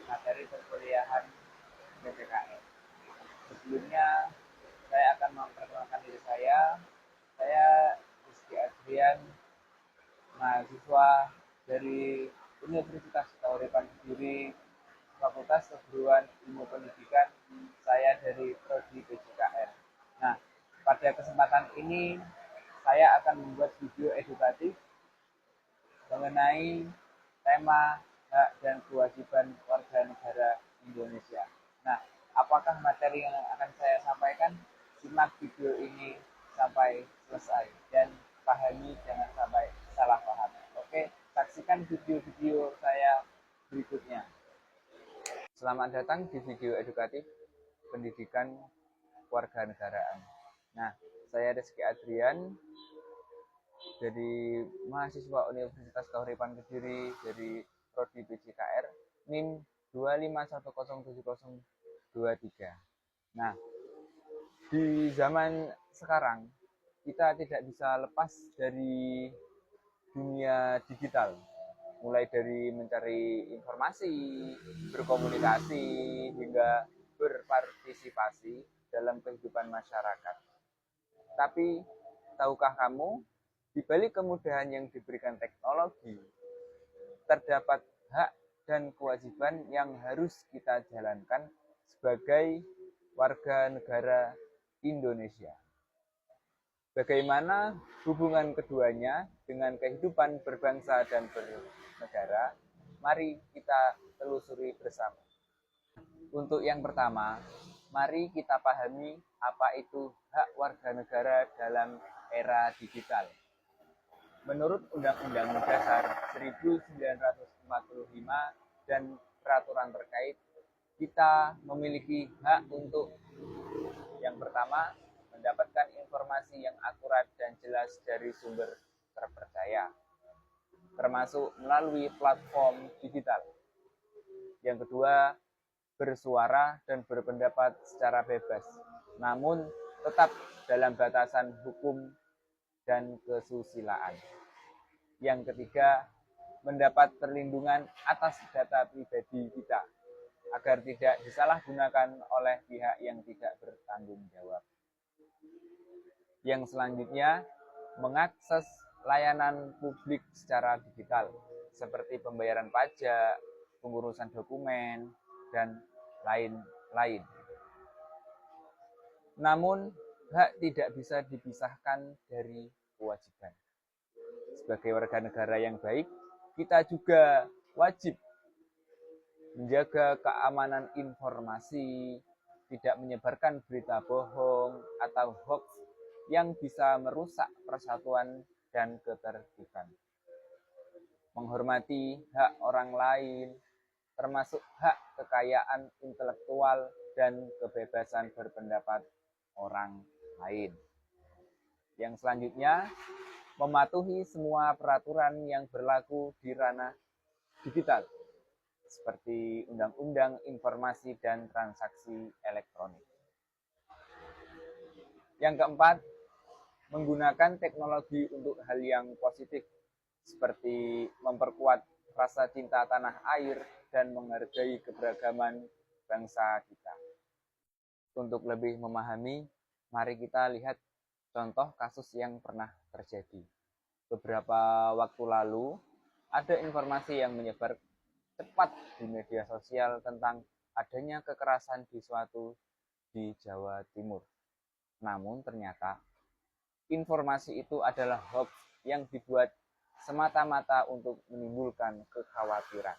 materi perkuliahan PPKN. Sebelumnya, saya akan memperkenalkan diri saya. Saya Rizky Adrian, mahasiswa dari Universitas Tauripan Kediri, Fakultas Keguruan Ilmu Pendidikan. Saya dari Prodi PJKR. Nah, pada kesempatan ini saya akan membuat video edukatif mengenai tema hak dan kewajiban warga negara Indonesia. Nah, apakah materi yang akan saya sampaikan? Simak video ini sampai selesai dan pahami, jangan sampai salah paham. Oke, saksikan video-video saya berikutnya. Selamat datang di video edukatif pendidikan kewarganegaraan. Nah, saya Rizky Adrian dari mahasiswa Universitas Tauripan Kediri dari Prodi PJKR NIM 2510723. Nah, di zaman sekarang kita tidak bisa lepas dari dunia digital, mulai dari mencari informasi, berkomunikasi, hingga berpartisipasi dalam kehidupan masyarakat. Tapi, tahukah kamu, di balik kemudahan yang diberikan teknologi, terdapat hak dan kewajiban yang harus kita jalankan sebagai warga negara Indonesia. Bagaimana hubungan keduanya dengan kehidupan berbangsa dan bernegara? Mari kita telusuri bersama. Untuk yang pertama, mari kita pahami apa itu hak warga negara dalam era digital. Menurut Undang-Undang Dasar 1945 dan peraturan terkait, kita memiliki hak untuk yang pertama, mendapatkan informasi yang akurat dan jelas dari sumber terpercaya, termasuk melalui platform digital. Yang kedua, bersuara dan berpendapat secara bebas, namun tetap dalam batasan hukum dan kesusilaan. Yang ketiga, mendapat perlindungan atas data pribadi kita, agar tidak disalahgunakan oleh pihak yang tidak bertanggung jawab. Yang selanjutnya, mengakses layanan publik secara digital, seperti pembayaran pajak, pengurusan dokumen, dan lain-lain. Namun, hak tidak bisa dipisahkan dari kewajiban. Sebagai warga negara yang baik, kita juga wajib menjaga keamanan informasi, tidak menyebarkan berita bohong atau hoax yang bisa merusak persatuan dan ketertiban. Menghormati hak orang lain, termasuk hak kekayaan intelektual dan kebebasan berpendapat orang lain. Yang selanjutnya, mematuhi semua peraturan yang berlaku di ranah digital, seperti Undang-Undang Informasi dan Transaksi Elektronik. Yang keempat, menggunakan teknologi untuk hal yang positif, seperti memperkuat rasa cinta tanah air dan menghargai keberagaman bangsa kita. Untuk lebih memahami, mari kita lihat contoh kasus yang pernah terjadi. Beberapa waktu lalu, ada informasi yang menyebar cepat di media sosial tentang adanya kekerasan di Jawa Timur. Namun ternyata informasi itu adalah hoax yang dibuat semata-mata untuk menimbulkan kekhawatiran.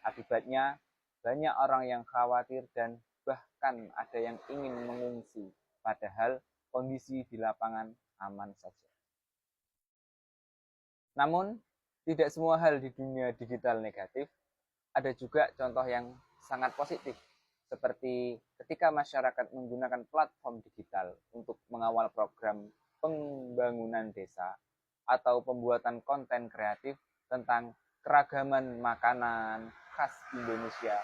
Akibatnya, banyak orang yang khawatir dan bahkan ada yang ingin mengungsi, padahal kondisi di lapangan aman saja. Namun, tidak semua hal di dunia digital negatif. Ada juga contoh yang sangat positif, seperti ketika masyarakat menggunakan platform digital untuk mengawal program pembangunan desa atau pembuatan konten kreatif tentang keragaman makanan khas Indonesia.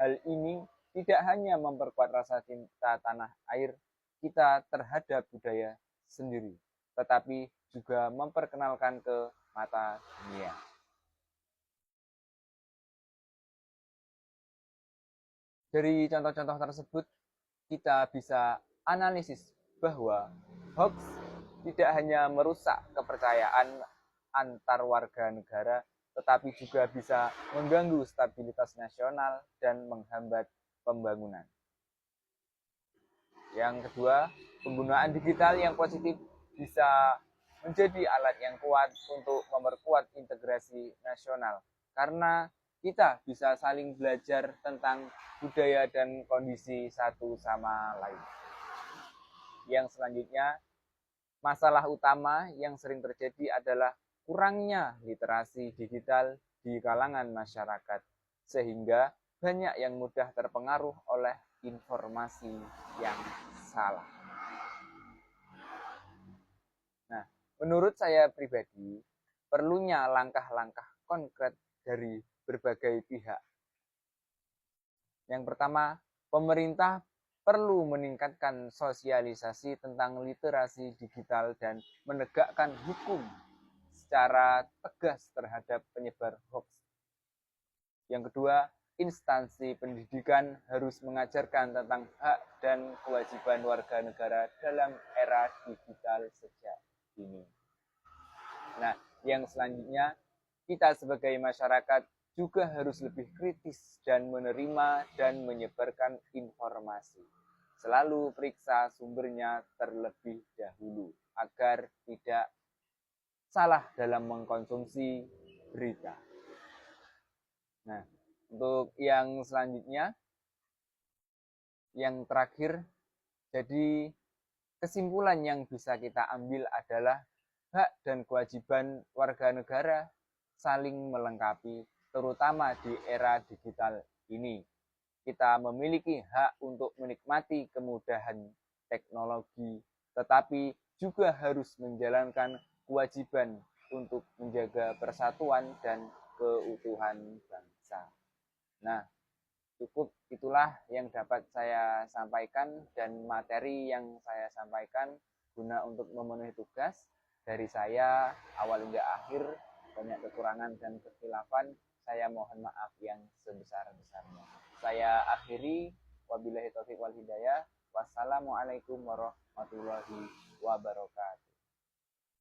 Hal ini tidak hanya memperkuat rasa cinta tanah air kita terhadap budaya sendiri, tetapi juga memperkenalkan ke mata dunia. Dari contoh-contoh tersebut, kita bisa analisis bahwa hoax tidak hanya merusak kepercayaan antar warga negara, tetapi juga bisa mengganggu stabilitas nasional dan menghambat pembangunan. Yang kedua, penggunaan digital yang positif bisa menjadi alat yang kuat untuk memperkuat integrasi nasional, karena kita bisa saling belajar tentang budaya dan kondisi satu sama lain. Yang selanjutnya, masalah utama yang sering terjadi adalah kurangnya literasi digital di kalangan masyarakat, sehingga banyak yang mudah terpengaruh oleh informasi yang salah. Nah, menurut saya pribadi, perlunya langkah-langkah konkret dari berbagai pihak. Yang pertama, pemerintah perlu meningkatkan sosialisasi tentang literasi digital dan menegakkan hukum secara tegas terhadap penyebar hoax. Yang kedua, instansi pendidikan harus mengajarkan tentang hak dan kewajiban warga negara dalam era digital sejak dini. Nah, yang selanjutnya, kita sebagai masyarakat juga harus lebih kritis dan menerima dan menyebarkan informasi. Selalu periksa sumbernya terlebih dahulu agar tidak salah dalam mengkonsumsi berita. Nah, untuk yang selanjutnya, yang terakhir, jadi kesimpulan yang bisa kita ambil adalah hak dan kewajiban warga negara saling melengkapi, terutama di era digital ini. Kita memiliki hak untuk menikmati kemudahan teknologi, tetapi juga harus menjalankan kewajiban untuk menjaga persatuan dan keutuhan bangsa. Nah, cukup itulah yang dapat saya sampaikan dan materi yang saya sampaikan guna untuk memenuhi tugas dari saya awal hingga akhir. Banyak kekurangan dan kekhilafan, saya mohon maaf yang sebesar-besarnya. Saya akhiri, wabillahi taufiq wal hidayah. Wassalamualaikum warahmatullahi wabarakatuh.